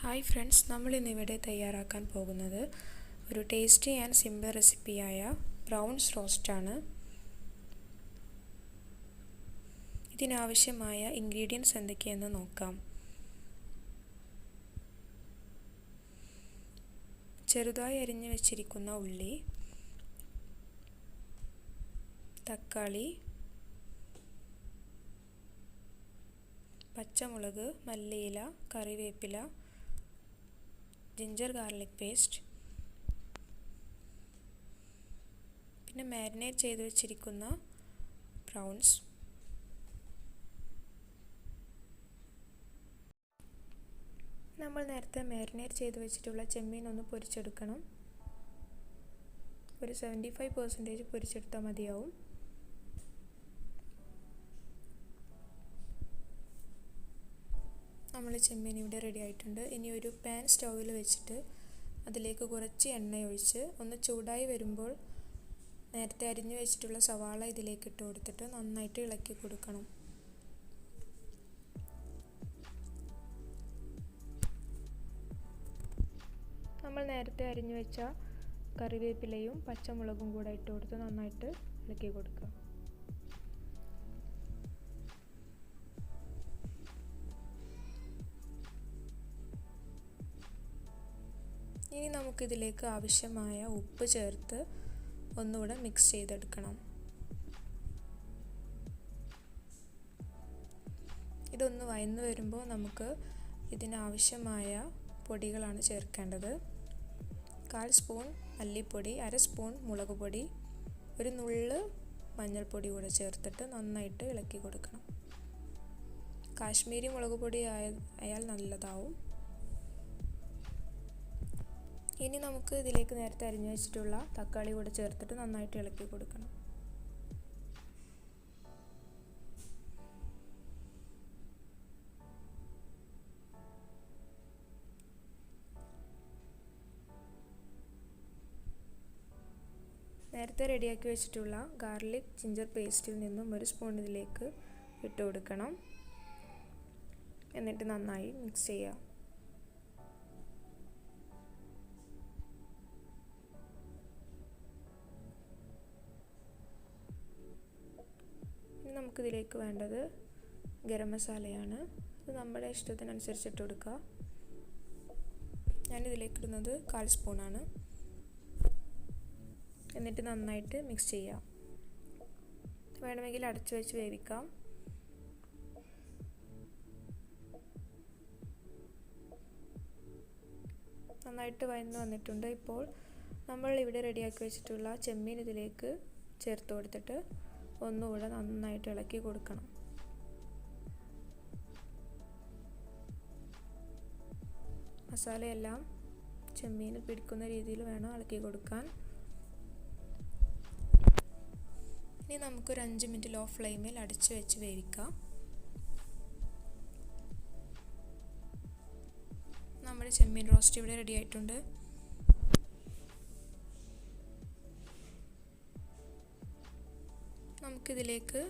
Hi friends, നമ്മളിന്നിവിടെ തയ്യാറാക്കാൻ പോകുന്നത് ഒരു ടേസ്റ്റി ആൻഡ് സിമ്പിൾ റെസിപ്പിയായ പ്രൗൺസ് റോസ്റ്റാണ്. ഇതിനാവശ്യമായ ഇൻഗ്രീഡിയൻസ് എന്തൊക്കെയെന്ന് നോക്കാം. ചെറുതായി അരിഞ്ഞു വെച്ചിരിക്കുന്ന ഉള്ളി, തക്കാളി, പച്ചമുളക്, മല്ലിയില, കറിവേപ്പില, ജിഞ്ചർ ഗാർലിക് പേസ്റ്റ്, പിന്നെ മാരിനേറ്റ് ചെയ്ത് വെച്ചിരിക്കുന്ന പ്രൗൺസ്, നമ്മൾ നേരത്തെ മാരിനേറ്റ് ചെയ്ത് വെച്ചിട്ടുള്ള ചെമ്മീൻ ഒന്ന് പൊരിച്ചെടുക്കണം. ഒരു 75% പൊരിച്ചെടുത്താൽ മതിയാവും. നമ്മൾ ചെമ്മീൻ ഇവിടെ റെഡി ആയിട്ടുണ്ട്. ഇനി ഒരു പാൻ സ്റ്റൗവിൽ വെച്ചിട്ട് അതിലേക്ക് കുറച്ച് എണ്ണ ഒഴിച്ച് ഒന്ന് ചൂടായി വരുമ്പോൾ നേരത്തെ അരിഞ്ഞു വെച്ചിട്ടുള്ള സവാള ഇതിലേക്ക് ഇട്ട് കൊടുത്തിട്ട് നന്നായിട്ട് ഇളക്കി കൊടുക്കണം. നമ്മൾ നേരത്തെ അരിഞ്ഞു വെച്ച കറിവേപ്പിലയും പച്ചമുളകും കൂടെ ഇട്ട് കൊടുത്ത് നന്നായിട്ട് ഇളക്കി കൊടുക്കുക. ഇനി നമുക്കിതിലേക്ക് ആവശ്യമായ ഉപ്പ് ചേർത്ത് ഒന്നുകൂടെ മിക്സ് ചെയ്തെടുക്കണം. ഇതൊന്ന് വഴന്നു വരുമ്പോൾ നമുക്ക് ഇതിനാവശ്യമായ പൊടികളാണ് ചേർക്കേണ്ടത്. 1/4 സ്പൂൺ മല്ലിപ്പൊടി, 1/2 സ്പൂൺ മുളക് പൊടി, ഒരു നുള്ള് മഞ്ഞൾപ്പൊടി കൂടെ ചേർത്തിട്ട് നന്നായിട്ട് ഇളക്കി കൊടുക്കണം. കാശ്മീരി മുളക് പൊടി ആയാൽ നല്ലതാവും. ഇനി നമുക്ക് ഇതിലേക്ക് നേരത്തെ അരിഞ്ഞു വെച്ചിട്ടുള്ള തക്കാളി കൂടെ ചേർത്തിട്ട് നന്നായിട്ട് ഇളക്കി കൊടുക്കണം. നേരത്തെ റെഡിയാക്കി വെച്ചിട്ടുള്ള ഗാർലിക് ജിഞ്ചർ പേസ്റ്റിൽ നിന്നും 1 സ്പൂൺ ഇതിലേക്ക് ഇട്ട് കൊടുക്കണം. എന്നിട്ട് നന്നായി മിക്സ് ചെയ്യാം. നമുക്കിതിലേക്ക് വേണ്ടത് ഗരം മസാലയാണ്. ഇത് നമ്മുടെ ഇഷ്ടത്തിനനുസരിച്ച് ഇട്ട് കൊടുക്കുക. ഞാനിതിലേക്ക് ഇടുന്നത് 1/4 സ്പൂണാണ്. എന്നിട്ട് നന്നായിട്ട് മിക്സ് ചെയ്യാം. വേണമെങ്കിൽ അടച്ചു വെച്ച് വേവിക്കാം. നന്നായിട്ട് വഴന്ന് വന്നിട്ടുണ്ട്. ഇപ്പോൾ നമ്മൾ ഇവിടെ റെഡിയാക്കി വെച്ചിട്ടുള്ള ചെമ്മീൻ ഇതിലേക്ക് ചേർത്ത് കൊടുത്തിട്ട് ഒന്നുകൂടെ നന്നായിട്ട് ഇളക്കി കൊടുക്കണം. മസാലയെല്ലാം ചെമ്മീന് പിടിക്കുന്ന രീതിയിൽ വേണം ഇളക്കി കൊടുക്കാൻ. ഇനി നമുക്കൊരു 5 മിനിറ്റ് ലോ ഫ്ലെയിമിൽ അടച്ചു വെച്ച് വേവിക്കാം. നമ്മുടെ ചെമ്മീൻ റോസ്റ്റ് ഇവിടെ റെഡി ആയിട്ടുണ്ട്. നമുക്കിതിലേക്ക്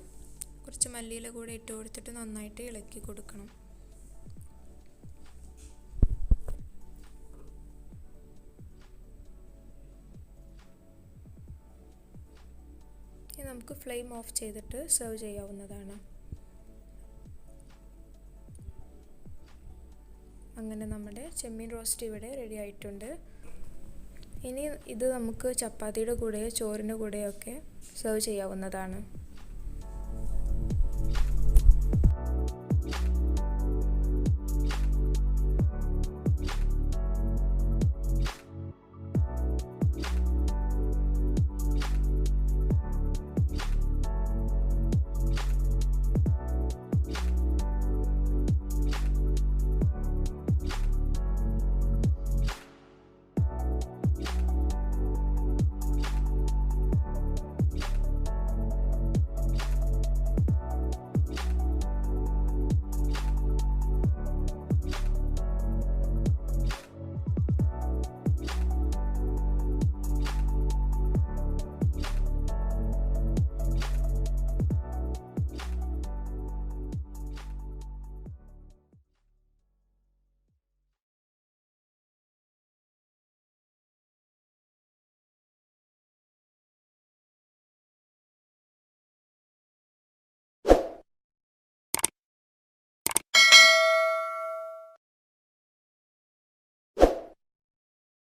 കുറച്ച് മല്ലിയില കൂടെ ഇട്ട് കൊടുത്തിട്ട് നന്നായിട്ട് ഇളക്കി കൊടുക്കണം. ഇനി നമുക്ക് ഫ്ലെയിം ഓഫ് ചെയ്തിട്ട് സെർവ് ചെയ്യാവുന്നതാണ്. അങ്ങനെ നമ്മുടെ ചെമ്മീൻ റോസ്റ്റ് ഇവിടെ റെഡി ആയിട്ടുണ്ട്. ഇനി ഇത് നമുക്ക് ചപ്പാത്തിയുടെ കൂടെയോ ചോറിൻ്റെ കൂടെയോ ഒക്കെ സെർവ് ചെയ്യാവുന്നതാണ്.